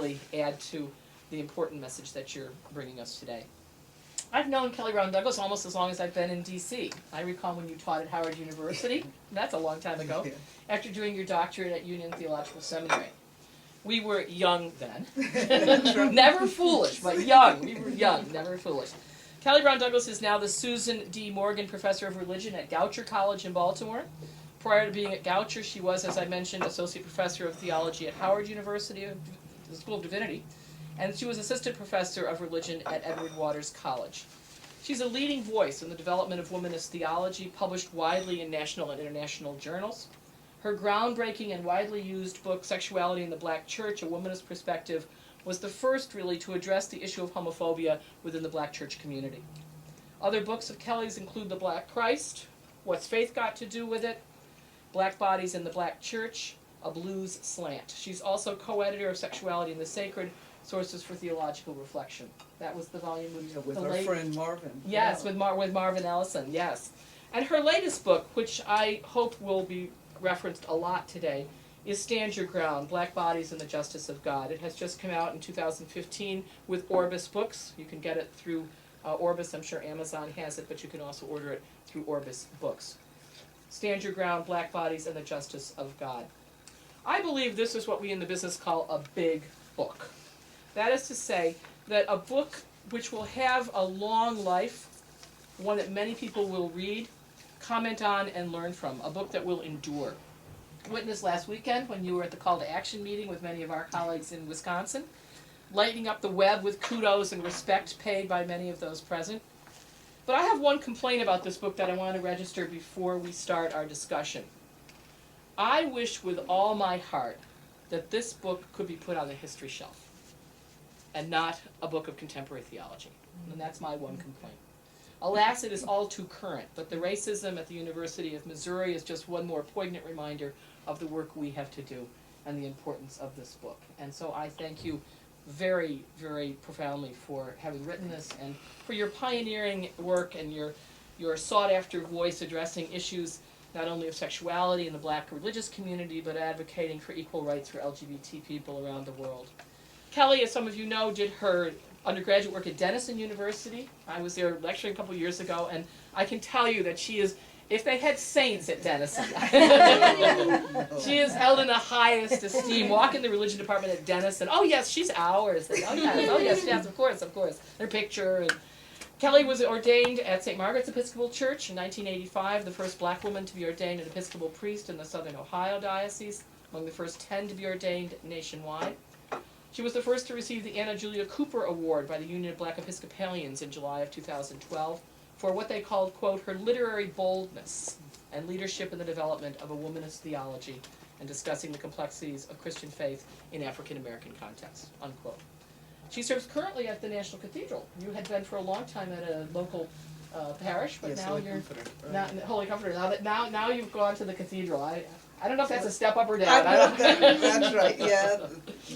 really add to the important message that you're bringing us today. I've known Kelly Brown Douglas almost as long as I've been in D.C. I recall when you taught at Howard University. That's a long time ago. After doing your doctorate at Union Theological Seminary. We were young then. Never foolish, but young. We were young, never foolish. Kelly Brown Douglas is now the Susan D. Morgan Professor of Religion at Goucher College in Baltimore. Prior to being at Goucher, she was, as I mentioned, Associate Professor of Theology at Howard University, the School of Divinity, and she was Assistant Professor of Religion at Edward Waters College. She's a leading voice in the development of womanist theology, published widely in national and international journals. Her groundbreaking and widely used book, Sexuality in the Black Church, A Womanist Perspective, was the first, really, to address the issue of homophobia within the black church community. Other books of Kelly's include The Black Christ, What's Faith Got to Do with It?, Black Bodies in the Black Church, A Blues Slant. She's also co-editor of Sexuality in the Sacred, Sources for Theological Reflection. That was the volume with our friend Marvin. Yes, yeah. with Marvin Ellison, yes. And her latest book, which I hope will be referenced a lot today, is Stand Your Ground, Black Bodies and the Justice of God. It has just come out in 2015 with Orbis Books. You can get it through Orbis. I'm sure Amazon has it, but you can also order it through Orbis Books. Stand Your Ground, Black Bodies and the Justice of God. I believe this is what we in the business call a big book. That is to say that a book which will have a long life, one that many people will read, comment on, and learn from, a book that will endure. Witnessed last weekend when you were at the Call to Action meeting with many of our colleagues in Wisconsin, lighting up the web with kudos and respect paid by many of those present. But I have one complaint about this book that I want to register before we start our discussion. I wish with all my heart that this book could be put on the history shelf and not a book of contemporary theology. And that's my one complaint. Alas, it is all too current, but the racism at the University of Missouri is just one more poignant reminder of the work we have to do and the importance of this book. And so I thank you very, very profoundly for having written this and for your pioneering work and your sought-after voice addressing issues not only of sexuality in the black religious community, but advocating for equal rights for LGBT people around the world. Kelly, as some of you know, did her undergraduate work at Denison University. I was there lecturing a couple years ago, and I can tell you that she is, if they had saints at Denison, she is held in the highest esteem. Walk in the religion department at Denison. Oh yes, she's ours. Oh yes, of course. Their picture. And Kelly was ordained at St. Margaret's Episcopal Church in 1985, the first black woman to be ordained an Episcopal priest in the Southern Ohio Diocese, among the first 10 to be ordained nationwide. She was the first to receive the Anna Julia Cooper Award by the Union of Black Episcopalians in July of 2012 for what they called, quote, her literary boldness and leadership in the development of a womanist theology and discussing the complexities of Christian faith in African American contexts, unquote. She serves currently at the National Cathedral. You had been for a long time at a local parish, but yes, now you're right. Holy Comforter. Now you've gone to the cathedral. I don't know if that's a step up or down. That's right. Yeah,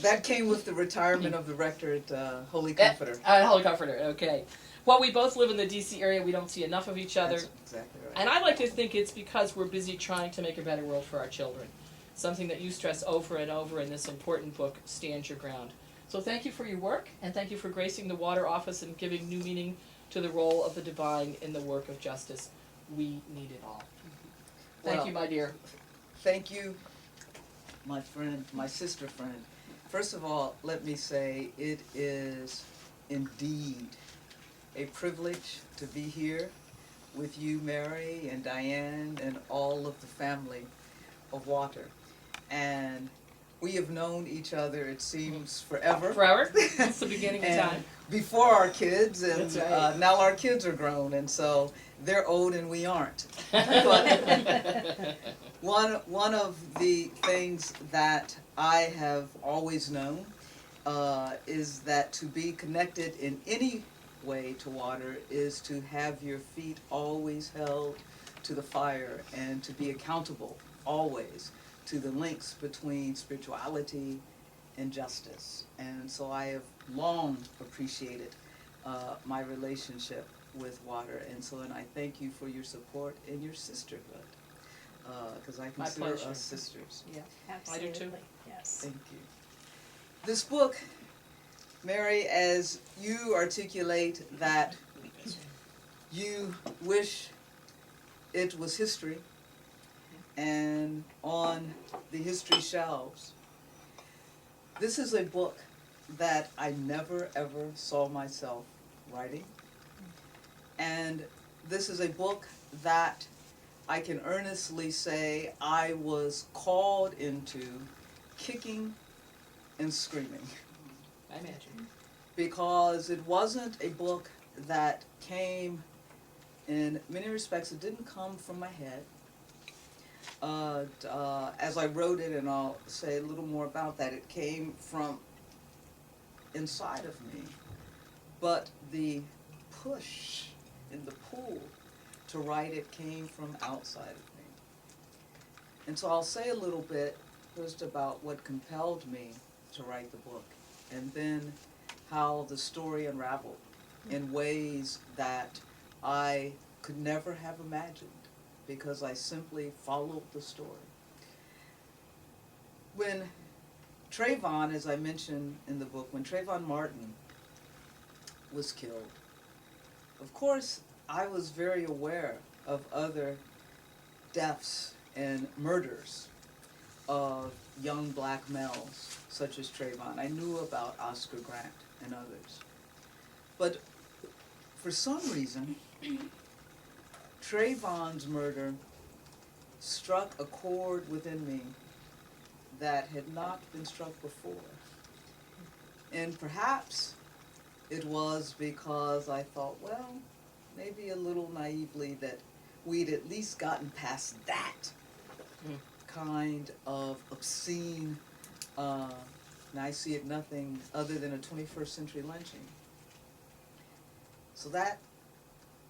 that came with the retirement of the rector at Holy Comforter. Holy Comforter. Okay. Well, we both live in the D.C. area. We don't see enough of each other. That's exactly right. And I like to think it's because we're busy trying to make a better world for our children. Something that you stress over and over in this important book, Stand Your Ground. So thank you for your work, and thank you for gracing the Water Office and giving new meaning to the role of the divine in the work of justice. We need it all. Thank you, my dear. Thank you, my friend, my sister friend. First of all, let me say it is indeed a privilege to be here with you, Mary, and Diane, and all of the family of Water. And we have known each other, it seems, forever. Forever? It's the beginning of time. Before our kids, and That's right. now our kids are grown, and so they're old and we aren't. But one of the things that I have always known is that to be connected in any way to water is to have your feet always held to the fire and to be accountable always to the links between spirituality and justice. And so I have long appreciated my relationship with water, and I thank you for your support and your sisterhood, because I consider us sisters. Yeah, Absolutely. I do too. Yes. Thank you. This book Mary, as you articulate that you wish it was history and on the history shelves, this is a book that I never ever saw myself writing. And this is a book that I can earnestly say I was called into kicking and screaming. I imagine. Because it wasn't a book that came, in many respects, it didn't come from my head. As I wrote it, and I'll say a little more about that, it came from inside of me. But the push and the pull to write it came from outside of me. And so I'll say a little bit first about what compelled me to write the book, and then how the story unraveled in ways that I could never have imagined, because I simply followed the story. When Trayvon, as I mentioned in the book, when Trayvon Martin was killed, of course I was very aware of other deaths and murders of young black males such as Trayvon. I knew about Oscar Grant and others. But for some reason, Trayvon's murder struck a chord within me that had not been struck before. And perhaps it was because I thought, well, maybe a little naively, that we'd at least gotten past that kind of obscene, and I see it nothing other than a 21st century lynching. So that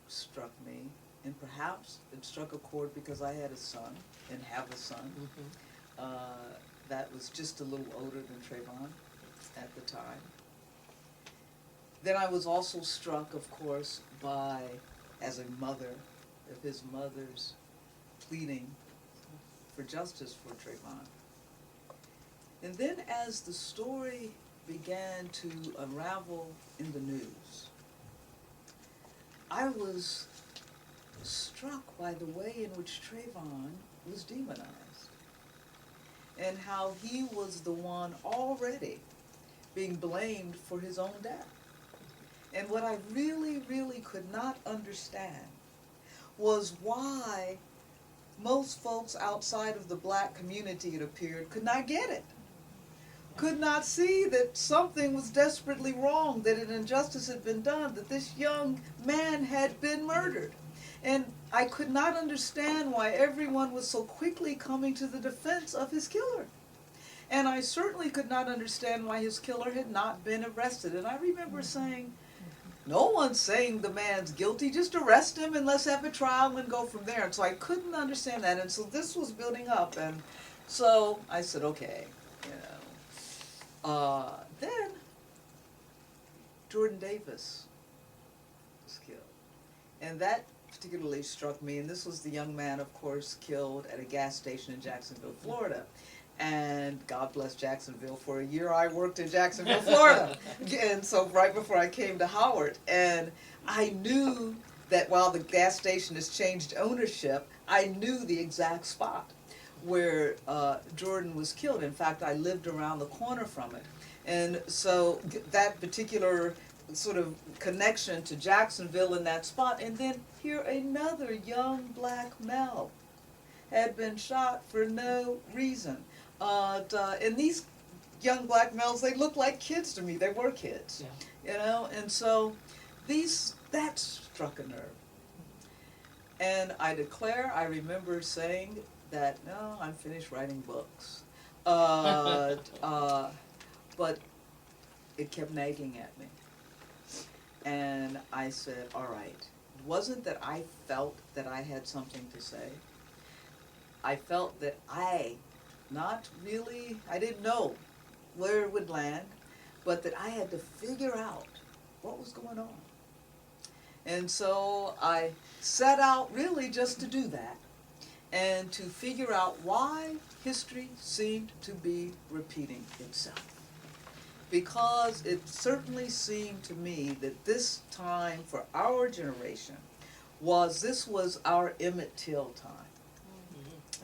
struck me, and perhaps it struck a chord because I had a son, and have a son, that was just a little older than Trayvon at the time. Then I was also struck, of course, by, as a mother, of his mother's pleading for justice for Trayvon. And then as the story began to unravel in the news, I was struck by the way in which Trayvon was demonized, and how he was the one already being blamed for his own death. And what I really, really could not understand was why most folks outside of the black community, it appeared, could not get it. Could not see that something was desperately wrong, that an injustice had been done, that this young man had been murdered. And I could not understand why everyone was so quickly coming to the defense of his killer. And I certainly could not understand why his killer had not been arrested. And I remember saying, no one's saying the man's guilty, just arrest him and let's have a trial and go from there. And so I couldn't understand that, and so this was building up, and so I said, okay, you know. Then Jordan Davis was killed, and that particularly struck me, and this was the young man, of course, killed at a gas station in Jacksonville, Florida. And God bless Jacksonville. For a year I worked in Jacksonville, Florida. And so right before I came to Howard. And I knew that while the gas station has changed ownership, I knew the exact spot where Jordan was killed. In fact, I lived around the corner from it. And so that particular sort of connection to Jacksonville in that spot. And then here another young black male had been shot for no reason. And these young black males, they looked like kids to me. They were kids, you know. And so that struck a nerve. And I declare, I remember saying that, no, I'm finished writing books. But it kept nagging at me. And I said, all right. It wasn't that I felt that I had something to say. I felt that I didn't know where it would land, but that I had to figure out what was going on. And so I set out really just to do that, and to figure out why history seemed to be repeating itself. because it certainly seemed to me that this time for our generation this was our Emmett Till time,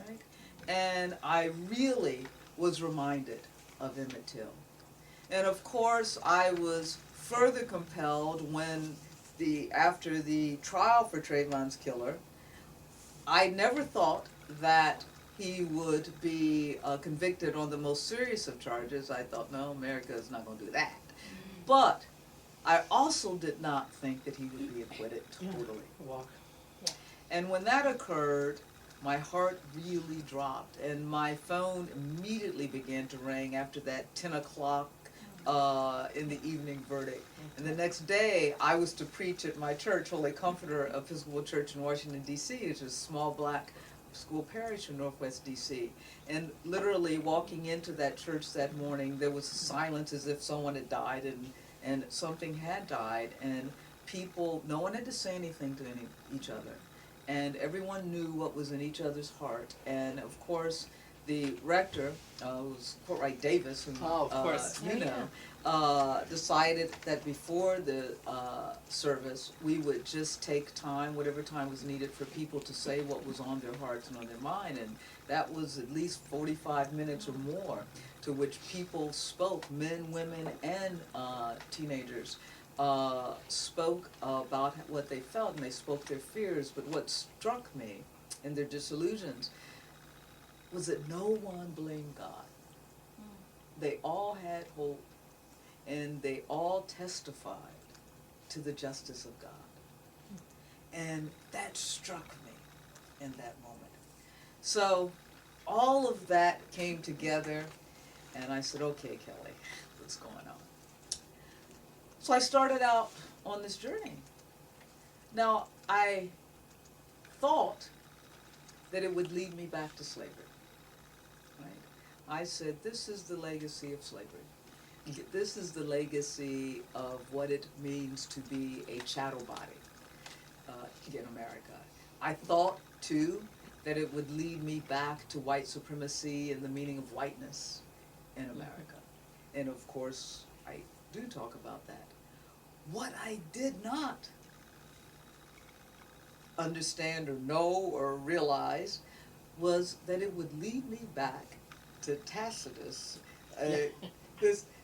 right? And I really was reminded of Emmett Till. And of course, I was further compelled when after the trial for Trayvon's killer, I never thought that he would be convicted on the most serious of charges. I thought, no, America is not going to do that. But I also did not think that he would be acquitted totally. And when that occurred, my heart really dropped, and my phone immediately began to ring after that 10 o'clock in the evening verdict. And the next day, I was to preach at my church, Holy Comforter Episcopal Church in Washington, D.C., which is a small black school parish in Northwest D.C. And literally walking into that church that morning, there was silence as if someone had died and something had died. And no one had to say anything to each other. And everyone knew what was in each other's heart. And of course, the rector, was Courtright Davis, who decided that before the service, we would just take time, whatever time was needed, for people to say what was on their hearts and on their mind. And that was at least 45 minutes or more, to which people spoke, men, women, and teenagers. Spoke about what they felt, and they spoke their fears. But what struck me in their disillusions was that no one blamed God. They all had hope, and they all testified to the justice of God. And that struck me in that moment. So all of that came together, and I said, okay, Kelly, what's going on? So I started out on this journey. Now, I thought that it would lead me back to slavery. Right? I said, this is the legacy of slavery. This is the legacy of what it means to be a chattel body in America. I thought, too, that it would lead me back to white supremacy and the meaning of whiteness in America. And of course, I do talk about that. What I did not understand or know or realize was that it would lead me back to Tacitus.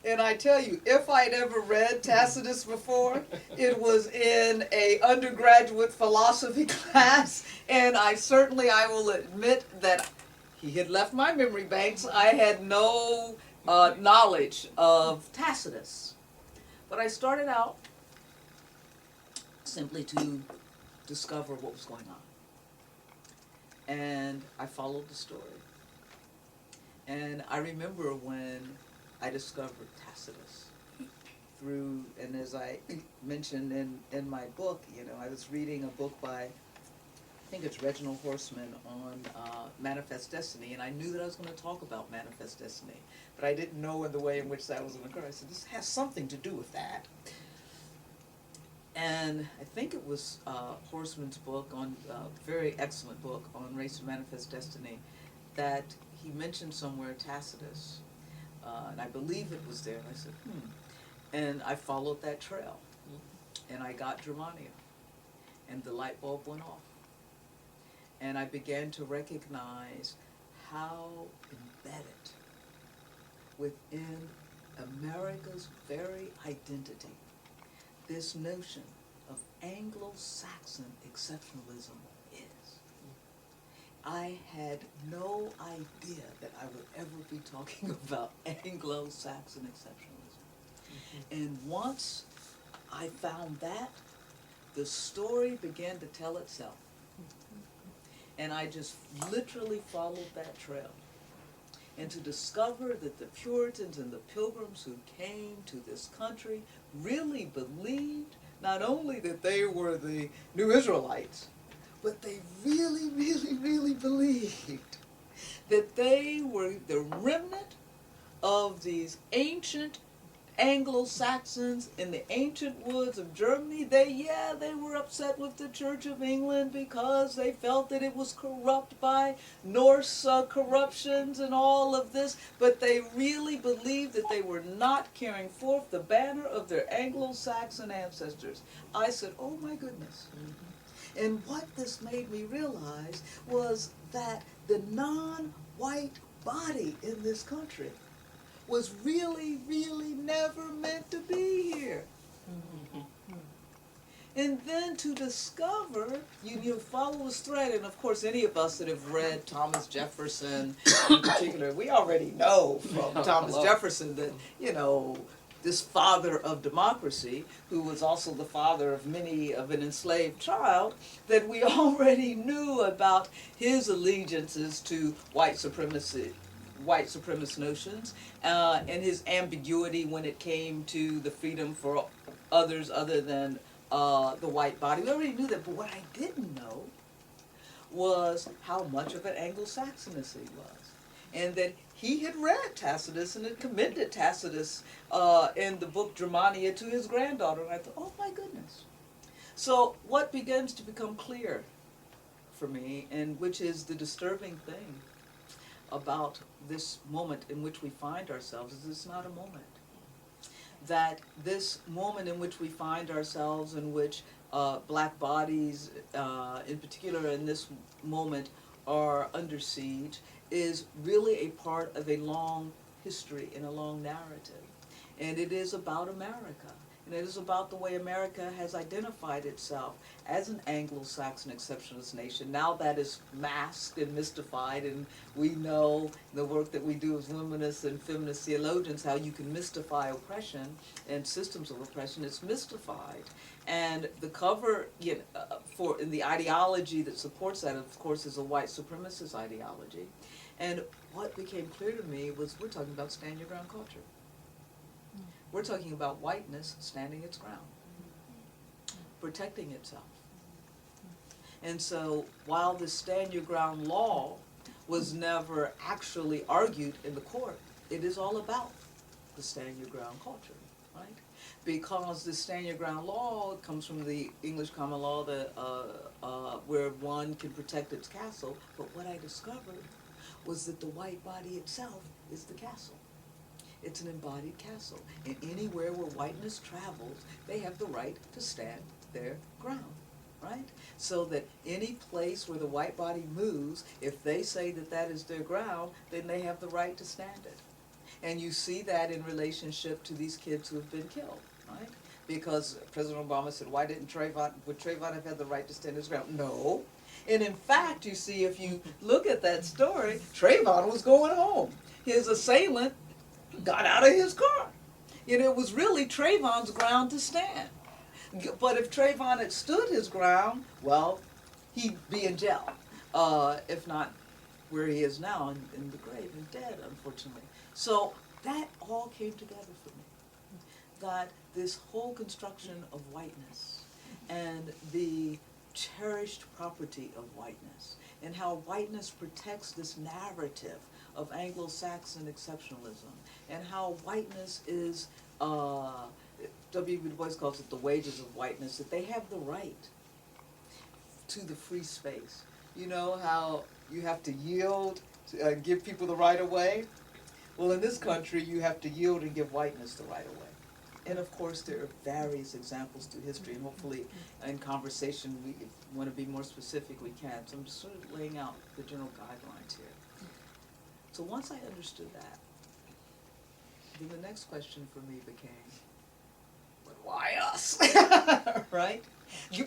And I tell you, if I'd ever read Tacitus before, it was in a undergraduate philosophy class, and I will admit that he had left my memory banks. I had no knowledge of Tacitus. But I started out simply to discover what was going on. And I followed the story. And I remember when I discovered Tacitus and as I mentioned in my book, I was reading a book by, I think it's Reginald Horseman, on Manifest Destiny, and I knew that I was going to talk about Manifest Destiny, but I didn't know in the way in which that was going to occur. I said, this has something to do with that. And I think it was Horseman's book, very excellent book on Race and Manifest Destiny, that he mentioned somewhere Tacitus. And I believe it was there. And I said, And I followed that trail. And I got Germania. And the light bulb went off. And I began to recognize how embedded within America's very identity this notion of Anglo-Saxon exceptionalism is. I had no idea that I would ever be talking about Anglo-Saxon exceptionalism. And once I found that, the story began to tell itself. And I just literally followed that trail. And to discover that the Puritans and the Pilgrims who came to this country really believed not only that they were the New Israelites, but they really, really, really believed that they were the remnant of these ancient Anglo-Saxons in the ancient woods of Germany, they were upset with the Church of England because they felt that it was corrupt by Norse corruptions and all of this, but they really believed that they were not carrying forth the banner of their Anglo-Saxon ancestors. I said, oh my goodness. And what this made me realize was that the non-white body in this country was really, really never meant to be here. And then to discover, you follow this thread, and of course any of us that have read Thomas Jefferson in particular, we already know from Thomas Jefferson that, this father of democracy, who was also the father of many of an enslaved child, that we already knew about his allegiances to white supremacy, white supremacist notions, and his ambiguity when it came to the freedom for others other than the white body. We already knew that, but what I didn't know was how much of an Anglo-Saxonist he was. And that he had read Tacitus and had commended Tacitus in the book Germania to his granddaughter. And I thought, oh my goodness. So what begins to become clear for me, and which is the disturbing thing about this moment in which we find ourselves, is it's not a moment. That this moment in which we find ourselves, in which black bodies in particular in this moment are under siege, is really a part of a long history and a long narrative. And it is about America. And it is about the way America has identified itself as an Anglo-Saxon exceptionalist nation. Now that is masked and mystified, and we know the work that we do as luminous and feminist theologians, how you can mystify oppression and systems of oppression. It's mystified. And the cover for in the ideology that supports that, of course, is a white supremacist ideology. And what became clear to me was we're talking about stand your ground culture. We're talking about whiteness standing its ground, protecting itself. And so while the stand your ground law was never actually argued in the court, it is all about the stand your ground culture, right? Because the stand your ground law comes from the English common law that, where one can protect its castle. But what I discovered was that the white body itself is the castle. It's an embodied castle. And anywhere where whiteness travels, they have the right to stand their ground, right? So that any place where the white body moves, if they say that that is their ground, then they have the right to stand it. And you see that in relationship to these kids who have been killed, right? Because President Obama said, why would Trayvon have had the right to stand his ground? No. And in fact, you see, if you look at that story, Trayvon was going home. His assailant got out of his car. It was really Trayvon's ground to stand. But if Trayvon had stood his ground, well, he'd be in jail. If not where he is now, in the grave and dead, unfortunately. So that all came together for me. That this whole construction of whiteness and the cherished property of whiteness and how whiteness protects this narrative of Anglo-Saxon exceptionalism, and how whiteness is, W. Du Bois calls it the wages of whiteness, that they have the right to the free space. You know how you have to yield, give people the right of way? Well, in this country, you have to yield and give whiteness the right of way. And of course, there are various examples through history, and hopefully in conversation, we want to be more specific, we can. So I'm just sort of laying out the general guidelines here. So once I understood that, then the next question for me became, but why us? Right?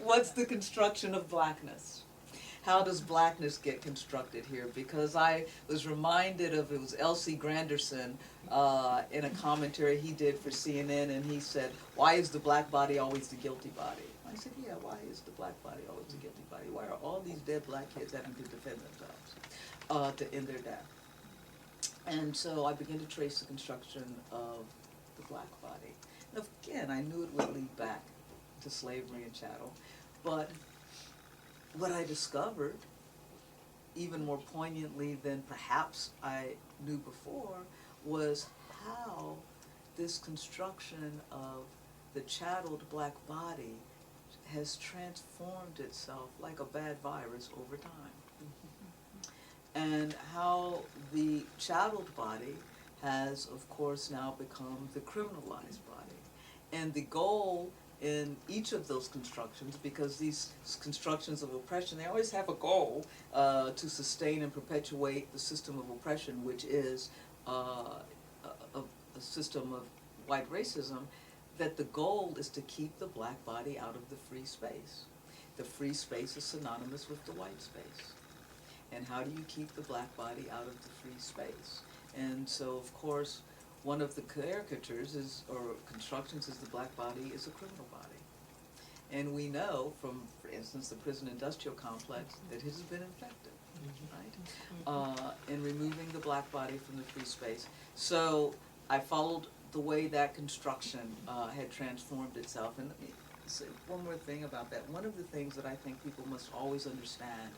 What's the construction of blackness? How does blackness get constructed here? Because I was reminded of, it was L.C. Granderson in a commentary he did for CNN, and he said, why is the black body always the guilty body? I said, yeah, why is the black body always the guilty body? Why are all these dead black kids having to defend themselves to end their death? And so I began to trace the construction of the black body. And again, I knew it would lead back to slavery and chattel, but what I discovered, even more poignantly than perhaps I knew before, was how this construction of the chatteled black body has transformed itself like a bad virus over time. And how the chatteled body has, of course, now become the criminalized body. And the goal in each of those constructions, because these constructions of oppression, they always have a goal to sustain and perpetuate the system of oppression, which is a system of white racism, that the goal is to keep the black body out of the free space. The free space is synonymous with the white space. And how do you keep the black body out of the free space? And so, of course, one of the caricatures is, or constructions, is the black body is a criminal body. And we know from, for instance, the prison industrial complex that it has been infected, right? In removing the black body from the free space. So I followed the way that construction had transformed itself. And let me say one more thing about that. One of the things that I think people must always understand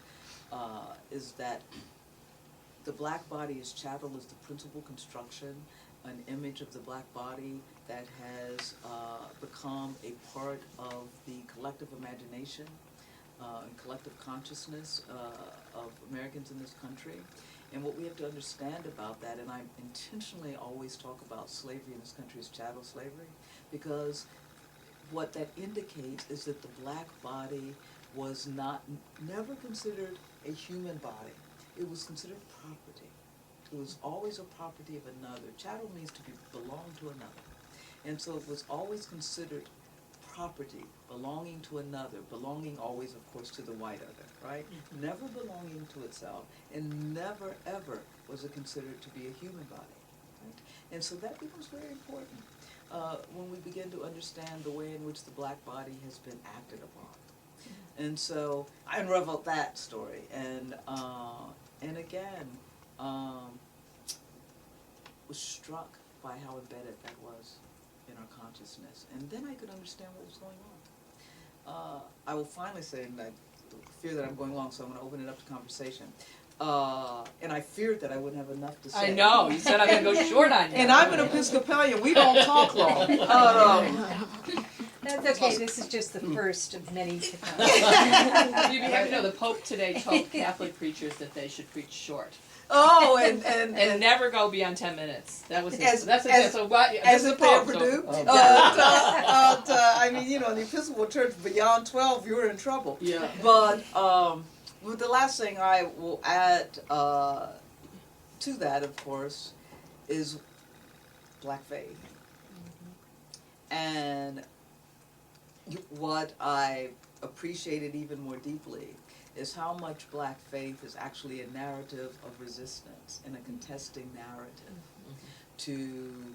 is that the black body as chattel is the principal construction, an image of the black body that has become a part of the collective imagination and collective consciousness of Americans in this country. And what we have to understand about that, and I intentionally always talk about slavery in this country as chattel slavery, because what that indicates is that the black body was never considered a human body. It was considered property. It was always a property of another. Chattel means to belong to another. And so it was always considered property, belonging to another, belonging always, of course, to the white other, right? Mm-hmm. Never belonging to itself, and never, ever was it considered to be a human body, right? And so that becomes very important when we begin to understand the way in which the black body has been acted upon. And so I unraveled that story, and again, was struck by how embedded that was in our consciousness. And then I could understand what was going on. I will finally say, and I fear that I'm going long, so I'm going to open it up to conversation. And I feared that I wouldn't have enough to say. I know, you said I'm going to go short on you. And I'm an Episcopalian, we don't talk long. That's okay, this is just the first of many to come. You'd be happy to know the Pope today told Catholic preachers that they should preach short. Oh, and never go beyond 10 minutes. That was his, as if they ever do. I mean, you know, in the Episcopal Church, beyond 12, you're in trouble. Yeah. But the last thing I will add to that, of course, is black faith. And what I appreciated even more deeply is how much black faith is actually a narrative of resistance and a contesting narrative to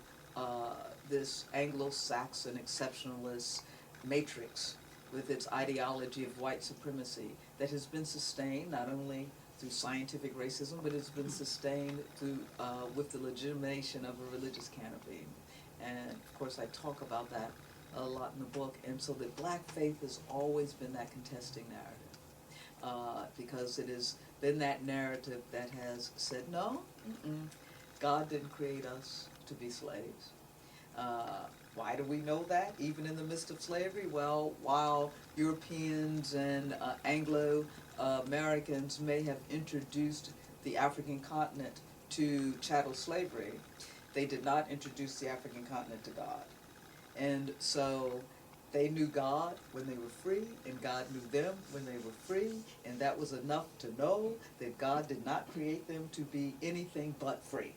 this Anglo-Saxon exceptionalist matrix with its ideology of white supremacy that has been sustained not only through scientific racism, but it's been sustained through with the legitimation of a religious canopy. And of course I talk about that a lot in the book. And so that black faith has always been that contesting narrative, because it has been that narrative that has said, no, God didn't create us to be slaves. Why do we know that, even in the midst of slavery? Well, while Europeans and Anglo-Americans may have introduced the African continent to chattel slavery, they did not introduce the African continent to God. And so they knew God when they were free, and God knew them when they were free, and that was enough to know that God did not create them to be anything but free.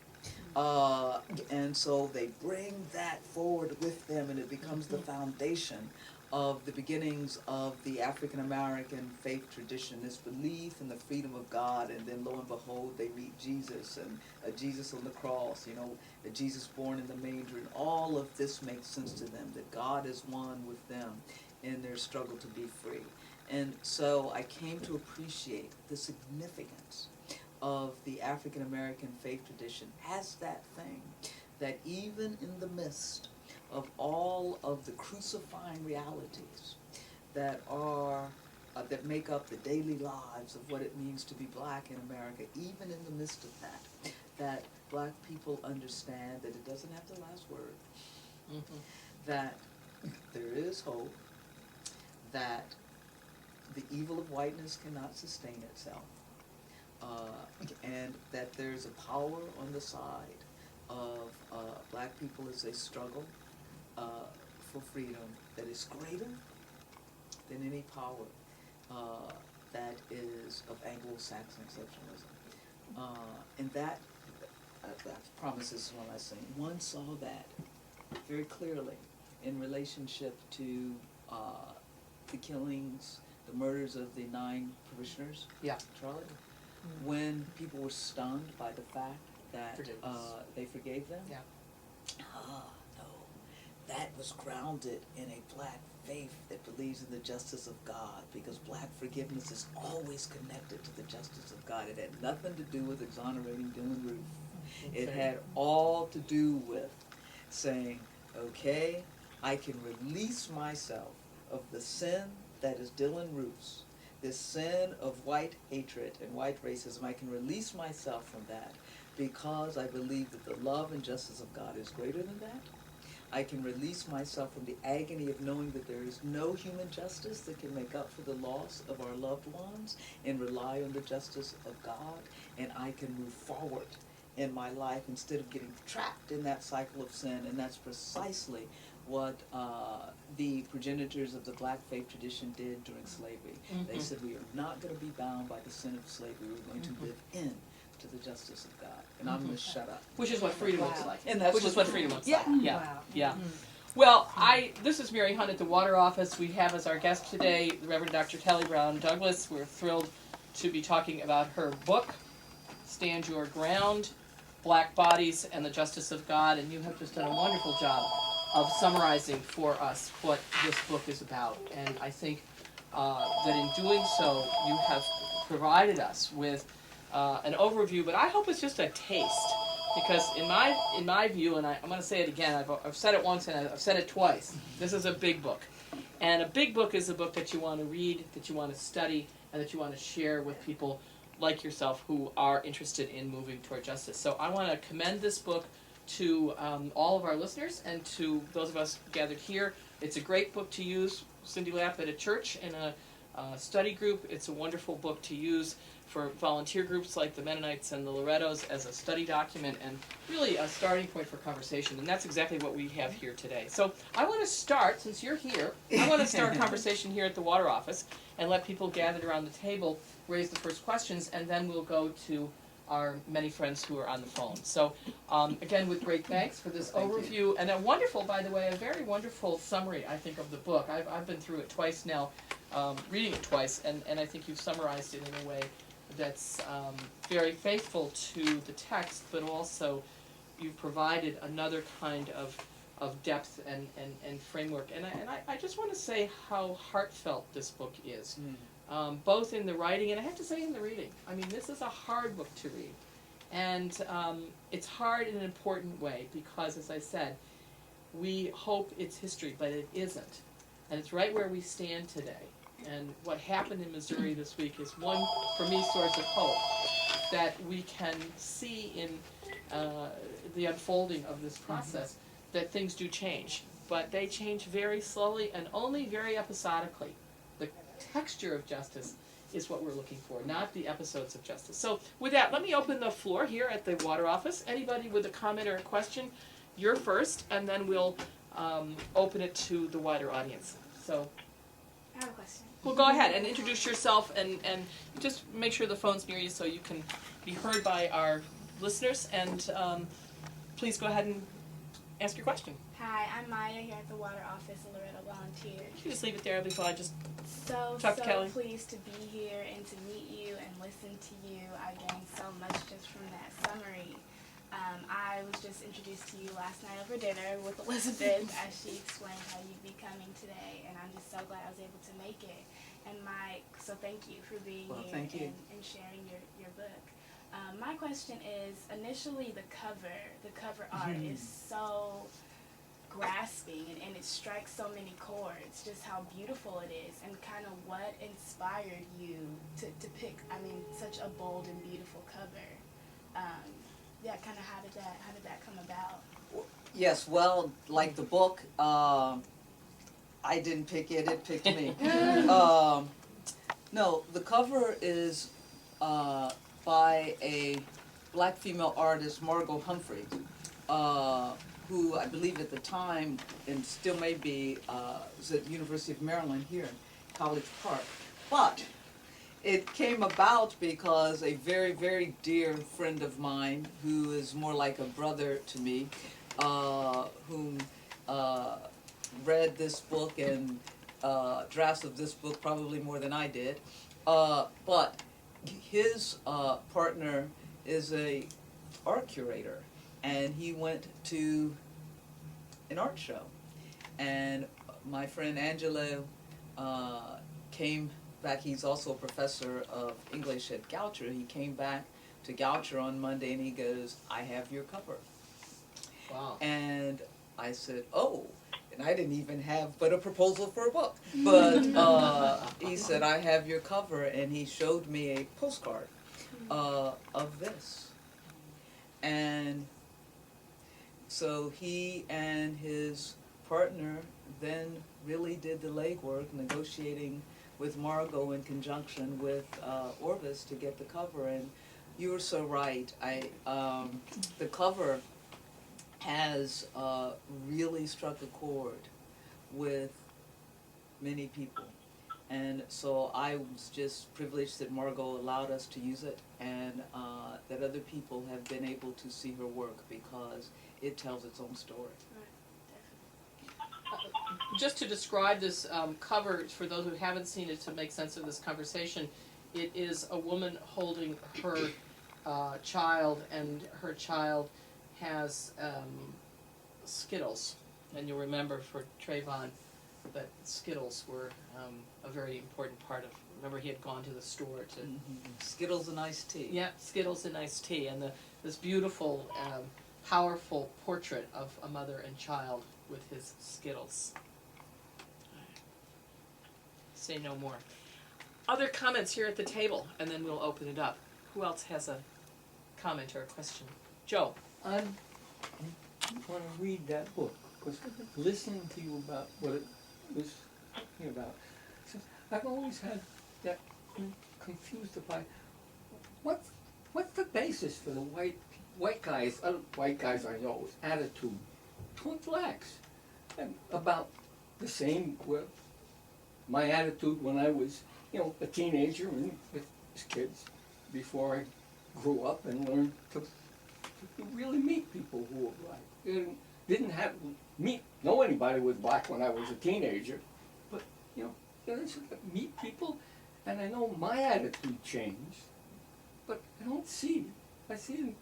And so they bring that forward with them, and it becomes the foundation of the beginnings of the African American faith tradition, this belief in the freedom of God. And then lo and behold, they meet Jesus, and Jesus on the cross, you know, a Jesus born in the manger, and all of this makes sense to them, that God is one with them in their struggle to be free. And so I came to appreciate the significance of the African American faith tradition as that thing, that even in the midst of all of the crucifying realities that are that make up the daily lives of what it means to be black in America, even in the midst of that, that Black people understand that it doesn't have the last word, Mhm. that there is hope, that the evil of whiteness cannot sustain itself, and that there's a power on the side of Black people as they struggle for freedom that is greater than any power that is of Anglo-Saxon exceptionalism. And that promises one last thing. One saw that very clearly in relationship to the killings, the murders of the 9 parishioners. Yeah. Charlie, when people were stunned by the fact that Forgiveness. they forgave them. Yeah. No, that was grounded in a Black faith that believes in the justice of God, because Black forgiveness is always connected to the justice of God. It had nothing to do with exonerating Dylan Roof. It had all to do with saying, okay, I can release myself of the sin that is Dylan Roof's, this sin of white hatred and white racism. I can release myself from that because I believe that the love and justice of God is greater than that. I can release myself from the agony of knowing that there is no human justice that can make up for the loss of our loved ones, and rely on the justice of God, and I can move forward in my life instead of getting trapped in that cycle of sin. And that's precisely what the progenitors of the Black faith tradition did during slavery. They said, we are not going to be bound by the sin of slavery. We're going to live in to the justice of God. And I'm going to shut up. Which is what freedom looks Wow. like. And that's Which is what freedom looks like. Yeah. Wow. Yeah. Well, this is Mary Hunt at the Water Office. We have as our guest today the Reverend Dr. Kelly Brown Douglas. We're thrilled to be talking about her book, Stand Your Ground, Black Bodies and the Justice of God. And you have just done a wonderful job of summarizing for us what this book is about. And I think that in doing so, you have provided us with an overview, but I hope it's just a taste. Because in my view, and I'm going to say it again, I've said it once and I've said it twice, this is a big book. And a big book is a book that you want to read, that you want to study, and that you want to share with people like yourself who are interested in moving toward justice. So I want to commend this book to all of our listeners and to those of us gathered here. It's a great book to use, Cindy Lapp, at a church in a study group. It's a wonderful book to use for volunteer groups like the Mennonites and the Lorettos as a study document, and really a starting point for conversation. And that's exactly what we have here today. So I want to start, since you're here, I want to start a conversation here at the Water Office and let people gathered around the table raise the first questions, and then we'll go to our many friends who are on the phone. So again, with great thanks for this overview, and a wonderful, by the way, a very wonderful summary, I think, of the book. I've been through it twice now, reading it twice, and I think you've summarized it in a way that's very faithful to the text, but also you've provided another kind of depth and framework. And I just want to say how heartfelt this book is, both in the writing and I have to say in the reading. I mean, this is a hard book to read. And it's hard in an important way because, as I said, we hope it's history, but it isn't. And it's right where we stand today. And what happened in Missouri this week is one, for me, source of hope that we can see in the unfolding of this process that things do change. But they change very slowly and only very episodically. The texture of justice is what we're looking for, not the episodes of justice. So with that, let me open the floor here at the Water Office. Anybody with a comment or a question, you're first, and then we'll open it to the wider audience. So I have a question. well, go ahead and introduce yourself and just make sure the phone's near you so you can be heard by our listeners. And please go ahead and ask your question. Hi, I'm Maya here at the Water Office, a Loretto volunteer. You can just leave it there before I just So Talk to Kelly. pleased to be here and to meet you and listen to you. I gained so much just from that summary. I was just introduced to you last night over dinner with Elizabeth as she explained how you'd be coming today, and I'm just so glad I was able to make it. And so thank you for being here thank you. and sharing your book. My question is, initially the cover art is so grasping and it strikes so many chords, just how beautiful it is, and kind of what inspired you to pick, such a bold and beautiful cover. yeah, kind of how did that come about? Yes, well, like the book, I didn't pick it, it picked me. No, the cover is by a black female artist, Margot Humphreys, who I believe at the time, and still may be, was at the University of Maryland here in College Park. But it came about because a very, very dear friend of mine, who is more like a brother to me, whom read this book and drafts of this book probably more than I did, but his partner is a art curator, and he went to an art show, and my friend Angelo came back. He's also a professor of English at Goucher. He came back to Goucher on Monday, and he goes, "I have your cover." Wow. And I said, "Oh," and I didn't even have but a proposal for a book. But he said, "I have your cover," and he showed me a postcard of this. And so he and his partner then really did the legwork, negotiating with Margot in conjunction with Orvis to get the cover. And you were so right. The cover has really struck a chord with many people. And so I was just privileged that Margot allowed us to use it, and that other people have been able to see her work because it tells its own story. Just to describe this cover, for those who haven't seen it, to make sense of this conversation, it is a woman holding her child, and her child has Skittles. And you'll remember for Trayvon that Skittles were a very important part of, remember he had gone to the store to... Skittles and iced tea. Yeah, Skittles and iced tea, and this beautiful, powerful portrait of a mother and child with his Skittles. Say no more. Other comments here at the table, and then we'll open it up. Who else has a comment or a question? Joe. I want to read that book, because listening to you about what it was talking about, so I've always had that confused about what's the basis for the white guys I know attitude toward blacks, and about the same with my attitude when I was a teenager and with kids before I grew up and learned to really meet people who were black. Didn't know anybody was black when I was a teenager, but meet people, and I know my attitude changed, but I don't see it. I see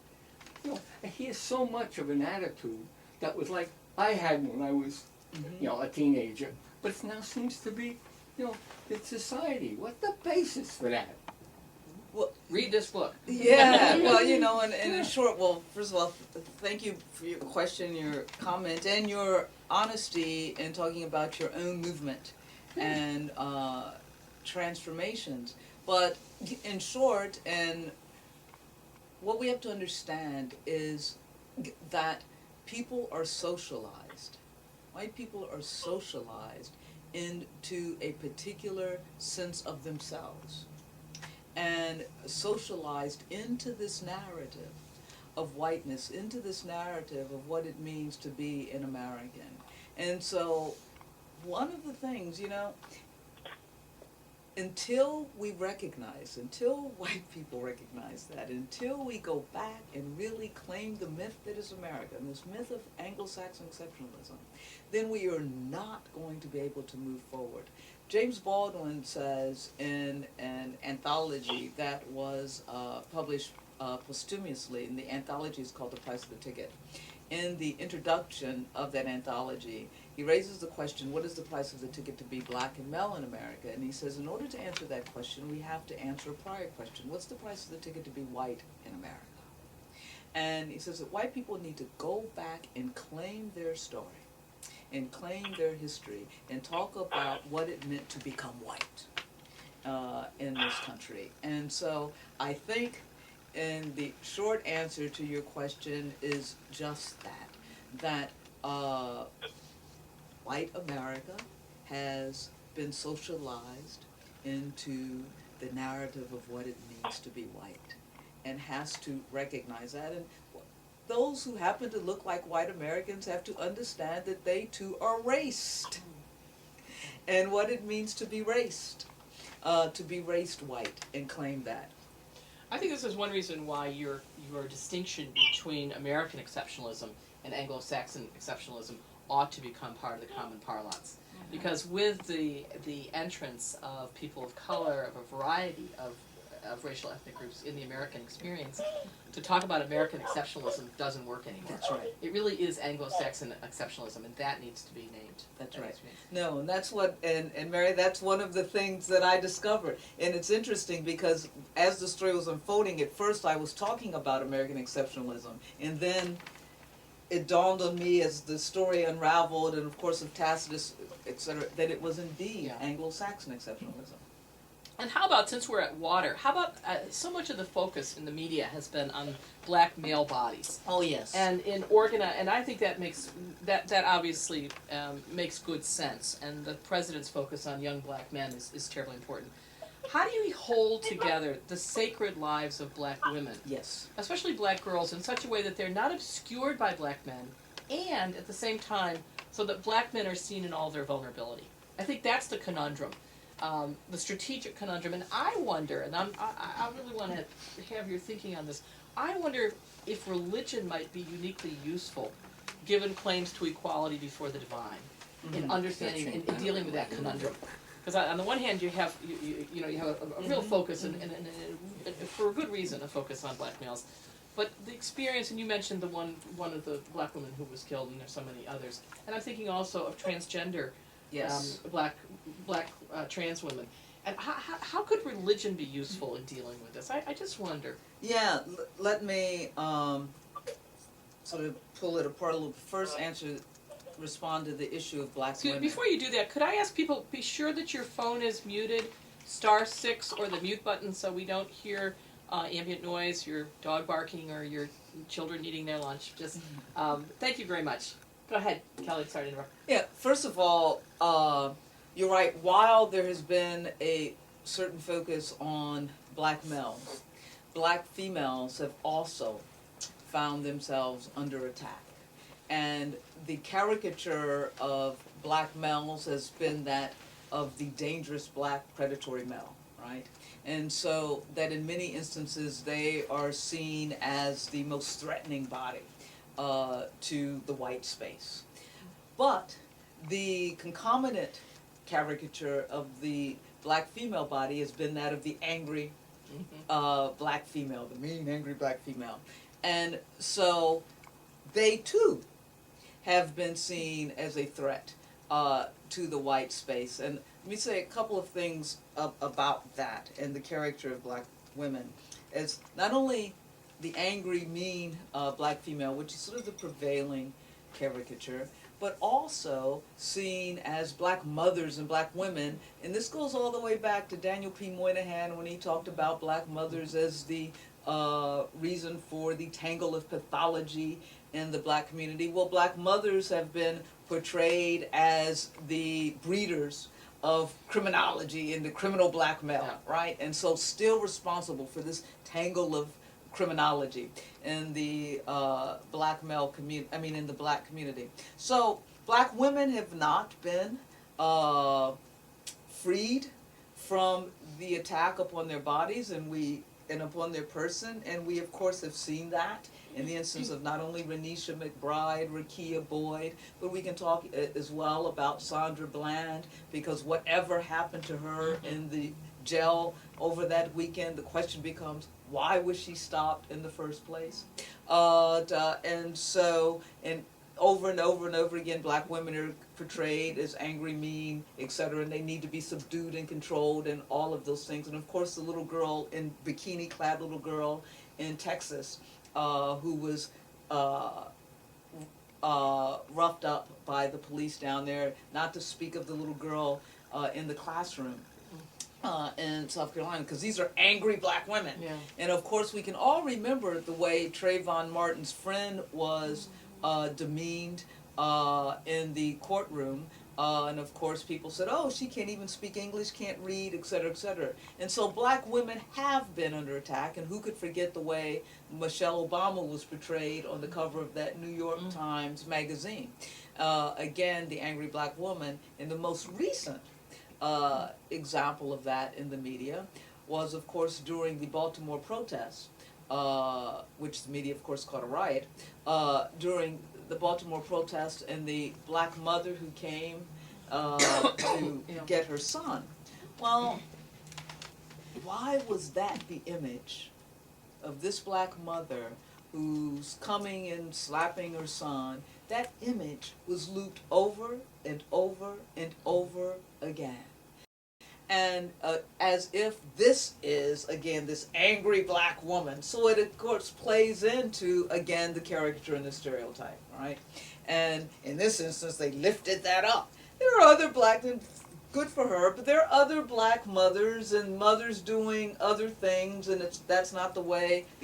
it, I hear so much of an attitude that was like I had when I was, a teenager, but it now seems to be, it's society. What's the basis for that? Well, Read this book. yeah, well, and in short, well, first of all, thank you for your question, your comment, and your honesty in talking about your own movement and transformations. But in short, and what we have to understand is that people are socialized. White people are socialized into a particular sense of themselves, and socialized into this narrative of whiteness, into this narrative of what it means to be an American. And so one of the things, until white people recognize that, until we go back and really claim the myth that is America, and this myth of Anglo-Saxon exceptionalism, then we are not going to be able to move forward. James Baldwin says in an anthology that was published posthumously, and the anthology is called The Price of the Ticket. In the introduction of that anthology, he raises the question, what is the price of the ticket to be black and male in America? And he says, in order to answer that question, we have to answer a prior question. What's the price of the ticket to be white in America? And he says that white people need to go back and claim their story, and claim their history, and talk about what it meant to become white in this country. And so I think and the short answer to your question is just that white America has been socialized into the narrative of what it means to be white, and has to recognize that. And those who happen to look like white Americans have to understand that they too are raced, and what it means to be raced white, and claim that. I think this is one reason why your distinction between American exceptionalism and Anglo-Saxon exceptionalism ought to become part of the common parlance. Because with the entrance of people of color, of a variety of racial ethnic groups in the American experience, to talk about American exceptionalism doesn't work anymore. That's right. It really is Anglo-Saxon exceptionalism, and that needs to be named. That's right. No, and that's what, and Mary, that's one of the things that I discovered. And it's interesting because as the story was unfolding, at first I was talking about American exceptionalism, and then it dawned on me as the story unraveled, and of course of Tacitus, etc., that it was indeed Anglo-Saxon exceptionalism. And how about, since we're at water, how about so much of the focus in the media has been on black male bodies. Oh yes. And and I think that makes that obviously makes good sense. And the president's focus on young black men is terribly important. How do you hold together the sacred lives of black women, Yes. especially black girls, in such a way that they're not obscured by black men, and at the same time, so that black men are seen in all their vulnerability? I think that's the conundrum. The strategic conundrum, and I wonder, and I really want to have your thinking on this, I wonder if religion might be uniquely useful, given claims to equality before the divine, in understanding and in dealing with that conundrum. Because on the one hand, you have you have a real focus, and for a good reason, a focus on black males. But the experience, and you mentioned the one of the black women who was killed, and there's so many others. And I'm thinking also of transgender. Yes. Black trans women. And how could religion be useful in dealing with this? I just wonder. Yeah, let me sort of pull it apart a little. First respond to the issue of black women. Before you do that, could I ask people, be sure that your phone is muted, *6 or the mute button, so we don't hear ambient noise, your dog barking or your children eating their lunch. Just thank you very much. Go ahead, Kelly, sorry to interrupt. Yeah, first of all, you're right. While there has been a certain focus on black males, black females have also found themselves under attack. And the caricature of black males has been that of the dangerous black predatory male, right? And so that in many instances they are seen as the most threatening body to the white space. But the concomitant caricature of the black female body has been that of the angry black female, the mean, angry black female. And so they too have been seen as a threat to the white space. And let me say a couple of things about that and the character of black women. As not only the angry, mean black female, which is sort of the prevailing caricature, but also seen as black mothers and black women. And this goes all the way back to Daniel P. Moynihan when he talked about black mothers as the reason for the tangle of pathology in the black community. Well, black mothers have been portrayed as the breeders of criminology and the criminal black male, right? And so still responsible for this tangle of criminology in the black male community, in the black community. So black women have not been freed from the attack upon their bodies and upon their person, and we of course have seen that in the instance of not only Renisha McBride, Rakia Boyd, but we can talk as well about Sandra Bland, because whatever happened to her in the jail over that weekend, the question becomes, why was she stopped in the first place? And so, and over and over again, black women are portrayed as angry, mean, etc., and they need to be subdued and controlled and all of those things. And of course, the little girl, in bikini-clad little girl in Texas, who was roughed up by the police down there, not to speak of the little girl in the classroom. in South Carolina, because these are angry black women. Yeah. And of course, we can all remember the way Trayvon Martin's friend was demeaned in the courtroom. And of course, people said, oh, she can't even speak English, can't read, et cetera, et cetera. And so black women have been under attack, and who could forget the way Michelle Obama was portrayed on the cover of that New York Times magazine. Again, the angry black woman. In the most recent example of that in the media was, of course, during the Baltimore protests, which the media, of course, called a riot, during the Baltimore protests, and the black mother who came to get her son. Well, why was that the image of this black mother who's coming and slapping her son? That image was looped over and over and over again. And as if this is, again, this angry black woman. So it, of course, plays into, again, the caricature and the stereotype, right? And in this instance, they lifted that up. There are other black, and good for her, but there are other black mothers and mothers doing other things, and that's not the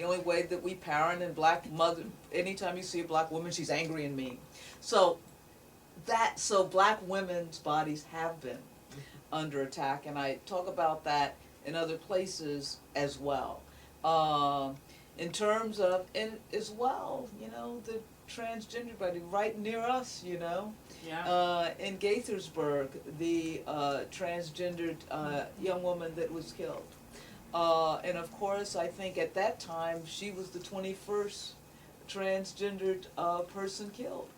only way that we parent. And black mother, anytime you see a black woman, she's angry and mean. So black women's bodies have been under attack, and I talk about that in other places as well. In terms of, and as well, the transgender body right near us, Yeah. in Gaithersburg, the transgendered young woman that was killed. And of course, I think at that time, she was the 21st transgendered person killed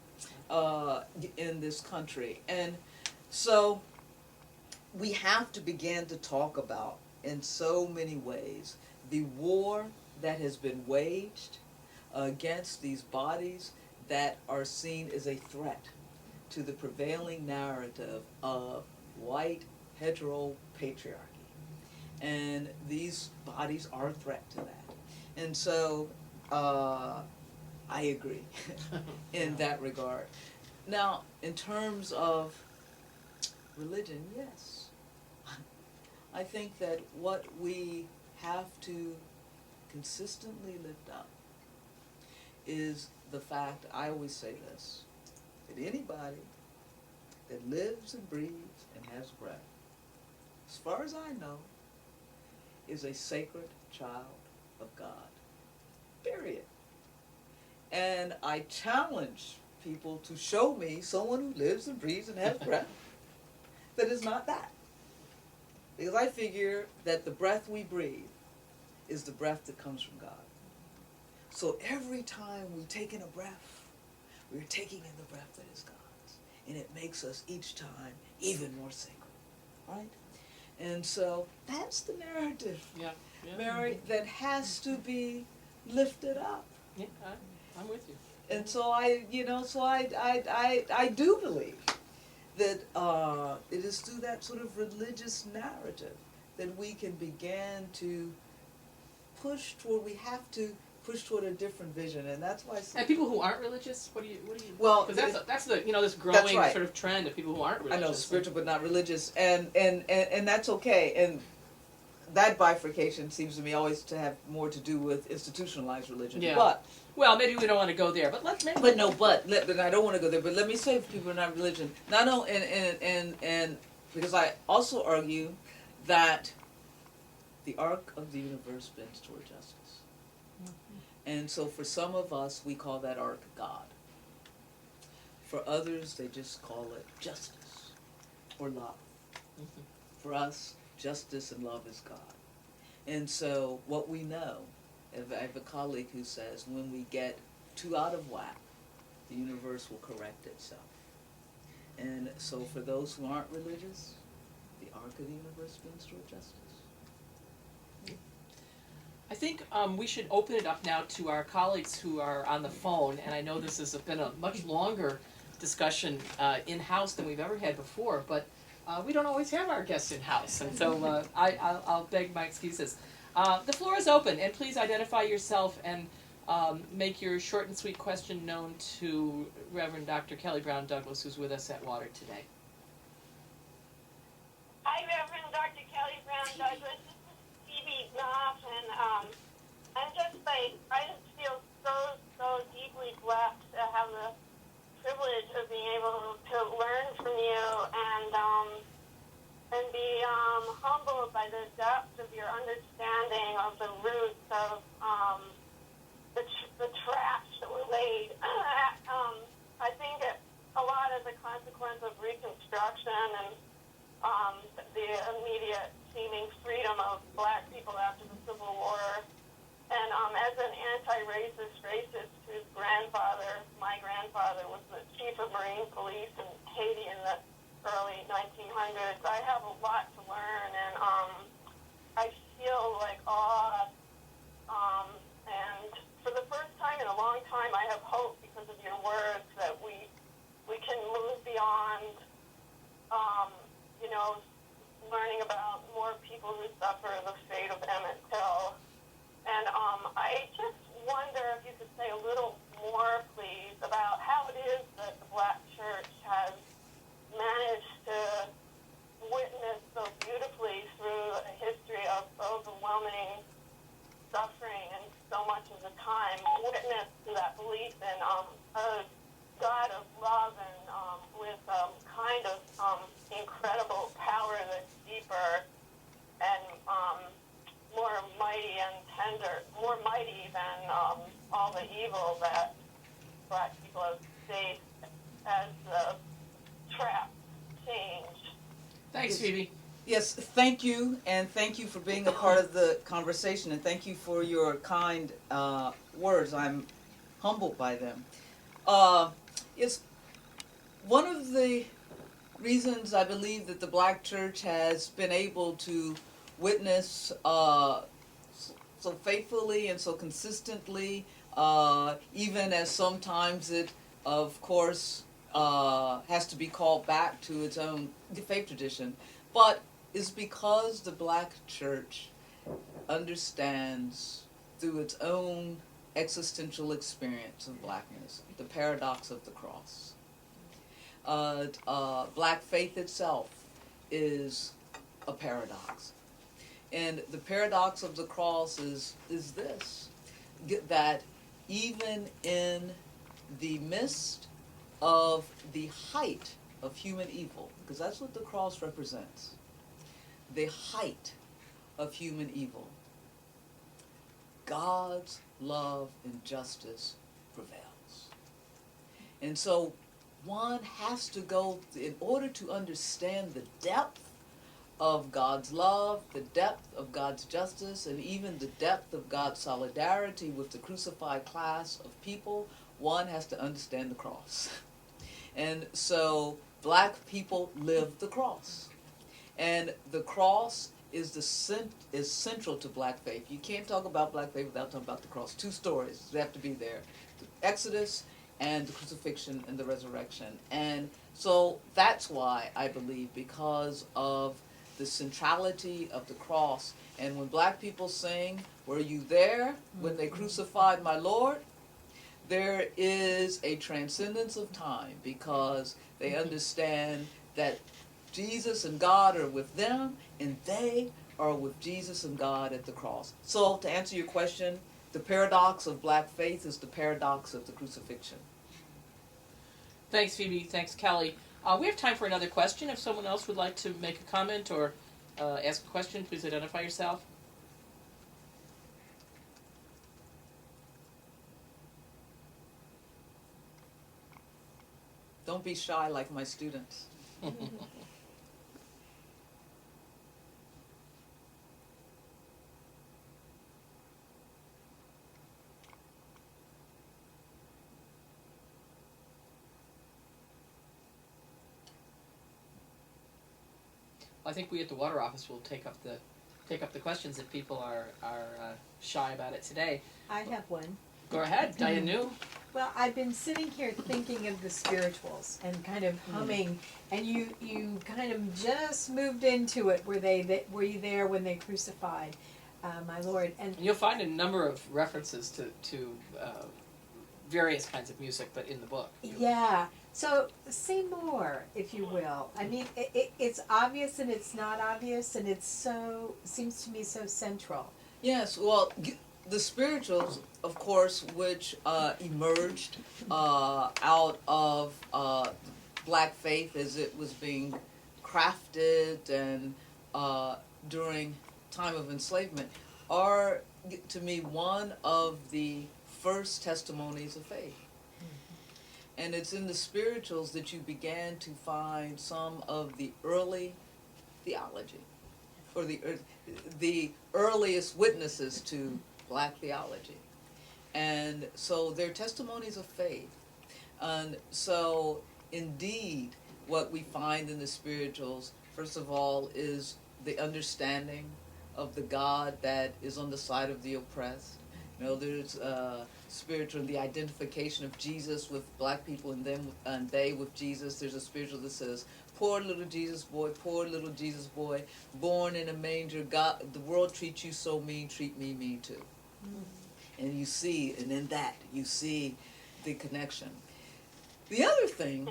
in this country. And so we have to begin to talk about, in so many ways, the war that has been waged against these bodies that are seen as a threat to the prevailing narrative of white hetero patriarchy. And these bodies are a threat to that. And so I agree in that regard. Now, in terms of religion, yes. I think that what we have to consistently lift up is the fact, I always say this, that anybody that lives and breathes and has breath, as far as I know, is a sacred child of God. Period. And I challenge people to show me someone who lives and breathes and has breath that is not that. Because I figure that the breath we breathe is the breath that comes from God. So every time we take in a breath, we're taking in the breath that is God's. And it makes us each time even more sacred. Right? And so that's the narrative, Mary, that has to be lifted up. Yeah, I'm with you. And so I do believe that it is through that sort of religious narrative that we can begin to push toward a different vision, and that's why. And people who aren't religious, what do you? Well, because that's the this growing right. sort of trend of people who aren't religious. I know, spiritual but not religious, and that's okay. And that bifurcation seems to me always to have more to do with institutionalized religion. Yeah. But well, maybe we don't want to go there, but let's. But I don't want to go there. But let me say, for people who are not religion, not only and because I also argue that the arc of the universe bends toward justice. And so for some of us, we call that arc God. For others, they just call it justice or love. Mm-hmm. For us, justice and love is God. And so what we know, I have a colleague who says, when we get too out of whack, the universe will correct itself. And so for those who aren't religious, the arc of the universe bends toward justice. I think we should open it up now to our colleagues who are on the phone, and I know this has been a much longer discussion in-house than we've ever had before, but we don't always have our guests in-house, and so I'll beg my excuses. The floor is open, and please identify yourself and make your short and sweet question known to Reverend Dr. Kelly Brown Douglas, who's with us at Water today. Hi, Reverend Dr. Kelly Brown humbled by the depth of your understanding of the roots of the trash that were laid. I think a lot as a consequence of Reconstruction and the immediate seeming freedom of black people after the Civil War. And as an anti-racist racist whose my grandfather, was the chief of Marine Police in Haiti in the early 1900s, I have a lot to learn, and I feel like awe. And for the first time in a long time, I have hope because of your words that we can move beyond, learning about more people who suffer the fate of Emmett Till. And I just wonder if you could say a little more, please, about how it is that the Black Church has managed to witness so beautifully through a history of overwhelming suffering and so much of the time, witness to that belief in a God of love and with kind of incredible power that's deeper and more mighty and tender, more mighty than all the evil that black people have faced as the trap changed. Thanks, Phoebe. Yes, thank you, and thank you for being a part of the conversation, and thank you for your kind words. I'm humbled by them. It's one of the reasons I believe that the Black Church has been able to witness so faithfully and so consistently, even as sometimes it, of course, has to be called back to its own faith tradition, but is because the Black Church understands through its own existential experience of blackness the paradox of the cross. Black faith itself is a paradox. And the paradox of the cross is this, that even in the midst of the height of human evil, because that's what the cross represents, the height of human evil, God's love and justice prevails. And so one has to go, in order to understand the depth of God's love, the depth of God's justice, and even the depth of God's solidarity with the crucified class of people, one has to understand the cross. And so black people live the cross. And the cross is central to black faith. You can't talk about black faith without talking about the cross. Two stories that have to be there: the Exodus and the crucifixion and the resurrection. And so that's why I believe, because of the centrality of the cross. And when black people sing, "Were you there when they crucified my Lord?" there is a transcendence of time, because they understand that Jesus and God are with them, and they are with Jesus and God at the cross. So to answer your question, the paradox of black faith is the paradox of the crucifixion. Thanks, Phoebe. Thanks, Kelly. We have time for another question. If someone else would like to make a comment or ask a question, please identify yourself. Don't be shy like my students. I think we at the water office will take up the questions if people are shy about it today. I have one. Go ahead, Diane New. Well, I've been sitting here thinking of the spirituals and kind of humming, and you kind of just moved into it. Were you there when they crucified my Lord? And You'll find a number of references to various kinds of music, but in the book. yeah. So say more, if you will. I mean, it's obvious and it's not obvious, and seems to me so central. Yes, well, the spirituals, of course, which emerged out of black faith as it was being crafted and during time of enslavement are, to me, one of the first testimonies of faith. And it's in the spirituals that you began to find some of the early theology, or the earliest witnesses to black theology. And so they're testimonies of faith. And so indeed what we find in the spirituals, first of all, is the understanding of the God that is on the side of the oppressed. You know, there's spiritual, the identification of Jesus with black people and them and they with Jesus. There's a spiritual that says, poor little Jesus boy, born in a manger. God, the world treats you so mean, treat me mean too. And you see, and in that you see the connection. The other thing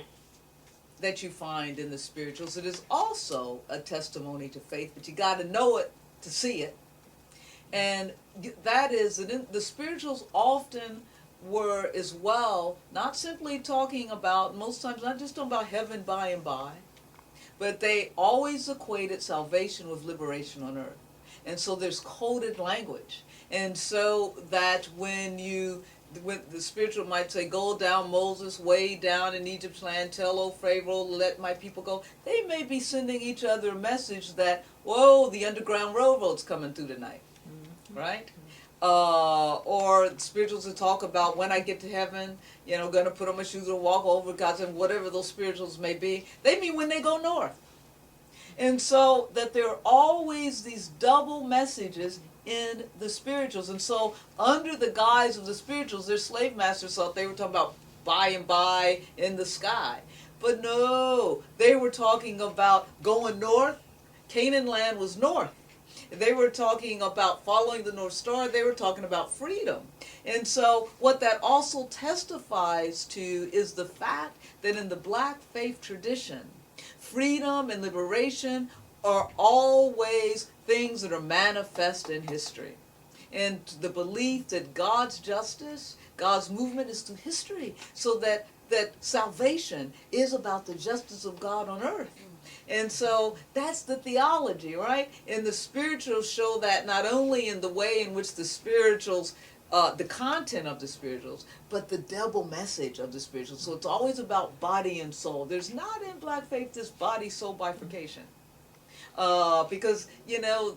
that you find in the spirituals, it is also a testimony to faith, but you got to know it to see it. And that is that in the spirituals often were as well not simply talking about, most times not just talking about heaven by and by, but they always equated salvation with liberation on earth. And so there's coded language. And so that when the spiritual might say, go down Moses, way down in Egypt's land, tell old Pharaoh, let my people go, they may be sending each other a message that, whoa, the Underground Railroad's coming through tonight. Right? Or spirituals that talk about when I get to heaven, you know, gonna put on my shoes and walk over God's, and whatever those spirituals may be, they mean when they go north. And so that there are always these double messages in the spirituals. And so under the guise of the spirituals, their slave masters thought they were talking about by and by in the sky. But no, they were talking about going north. Canaan land was north. They were talking about following the North Star. They were talking about freedom. And so what that also testifies to is the fact that in the black faith tradition, freedom and liberation are always things that are manifest in history. And the belief that God's justice, God's movement is through history, so that salvation is about the justice of God on earth. And so that's the theology, right? And the spirituals show that not only in the way in which the spirituals, the content of the spirituals, but the double message of the spirituals. So it's always about body and soul. There's not in black faith this body-soul bifurcation. Because, you know,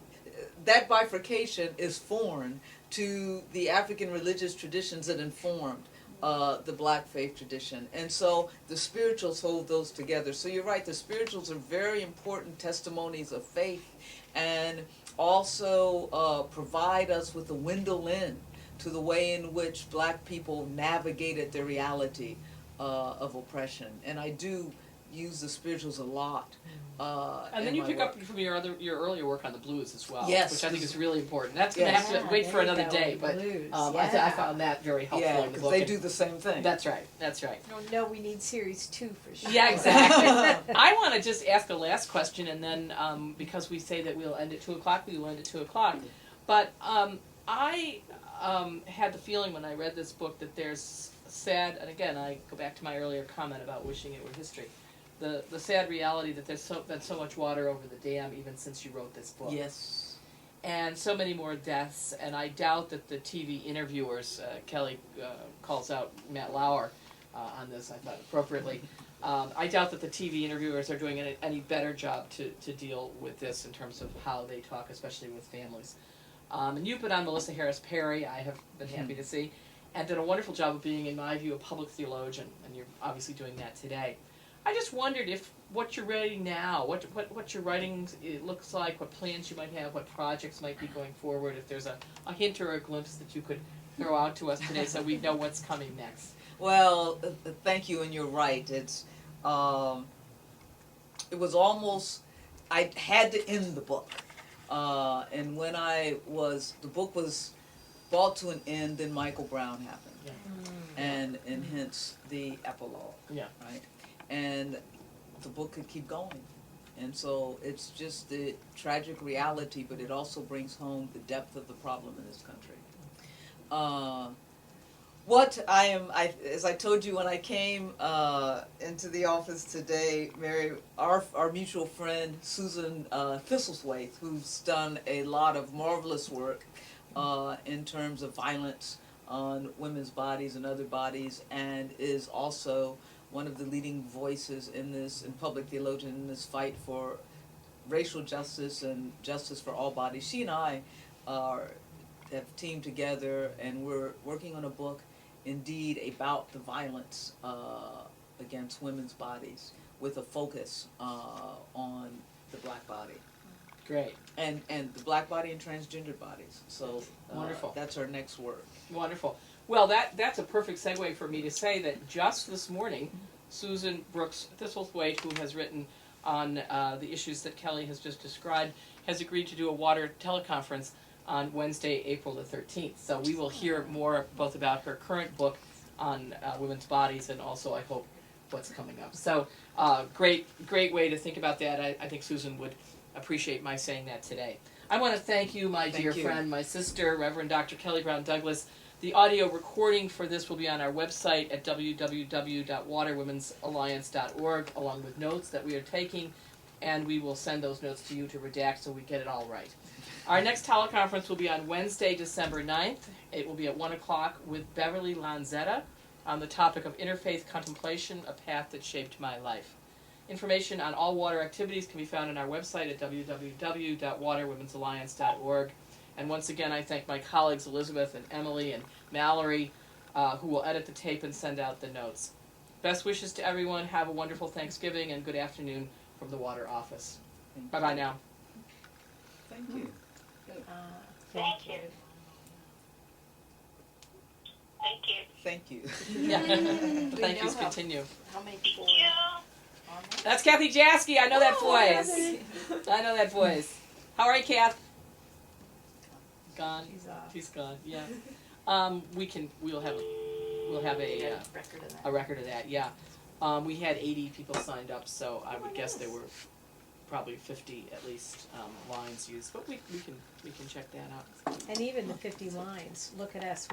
that bifurcation is foreign to the African religious traditions that informed the black faith tradition. And so the spirituals hold those together. So you're right, the spirituals are very important testimonies of faith, and also provide us with a window in to the way in which black people navigated their reality of oppression. And I do use the spirituals a lot. And then you pick up from your earlier work on the blues as well, yes, which I think is really important. That's going to yes. have to wait for another day, but I found that very helpful. Yeah, in the because book. they do the same thing. That's right. That's right. Oh no, we need series 2 for sure. Yeah, exactly. I want to just ask a last question, and then because we say that we'll end at 2:00, we will end at 2:00. But I had the feeling when I read this book that there's sad, and again I go back to my earlier comment about wishing it were history. The sad reality that there's been so much water over the dam even since you wrote this book. Yes. And so many more deaths, and I doubt that the TV interviewers, Kelly calls out Matt Lauer on this, I thought appropriately, I doubt that the TV interviewers are doing any better job to deal with this in terms of how they talk, especially with families. And you've been on Melissa Harris Perry, I have been happy to see, and did a wonderful job of being, in my view, a public theologian, and you're obviously doing that today. I just wondered if what you're writing now, what your writing it looks like, what plans you might have, what projects might be going forward, if there's a hint or a glimpse that you could throw out to us today so we know what's coming next. Well, thank you, and you're right. It was almost, I had to end the book. And when the book was brought to an end, then Michael Brown happened. Yeah. And hence the epilogue. Yeah. Right? And the book could keep going. And so it's just the tragic reality, but it also brings home the depth of the problem in this country. What as I told you when I came into the office today, Mary, our mutual friend Susan Thistlethwaite, who's done a lot of marvelous work in terms of violence on women's bodies and other bodies, and is also one of the leading voices in this, and public theologian in this fight for racial justice and justice for all bodies. She and I have teamed together, and we're working on a book, indeed, about the violence against women's bodies, with a focus on the black body. Great. And the black body and transgender bodies. So Wonderful. That's our next work. Wonderful. Well, that's a perfect segue for me to say that just this morning, Susan Brooks Thistlethwaite, who has written on the issues that Kelly has just described, has agreed to do a water teleconference on Wednesday, April the 13th. So we will hear more both about her current book on women's bodies, and also, I hope, what's coming up. So great way to think about that. I think Susan would appreciate my saying that today. I want to thank you, my dear friend, my sister, Reverend Dr. Kelly Brown Douglas. The audio recording for this will be on our website at www.waterwomensalliance.org, along with notes that we are taking, and we will send those notes to you to redact so we get it all right. Our next teleconference will be on Wednesday, December 9th. It will be at 1 o'clock with Beverly Lanzetta on the topic of interfaith contemplation, a path that shaped my life. Information on all water activities can be found on our website at www.waterwomensalliance.org. And once again, I thank my colleagues Elizabeth and Emily and Mallory, who will edit the tape and send out the notes. Best wishes to everyone. Have a wonderful Thanksgiving and good afternoon from the Water Office. Bye-bye now. Thank you. Thank you. Thank you. Thank you. Yeah. Thank yous continue. How many people Thank you. are on there? That's Kathy Jaski. I know that voice. I know that voice. How are you, Kath? Gone. She's gone. Yeah. We'll have a Record of that. a record of that. Yeah. We had 80 people signed up, so I would guess there were probably 50 at least lines used. But we can check that out. And even the 50 lines, look at us, we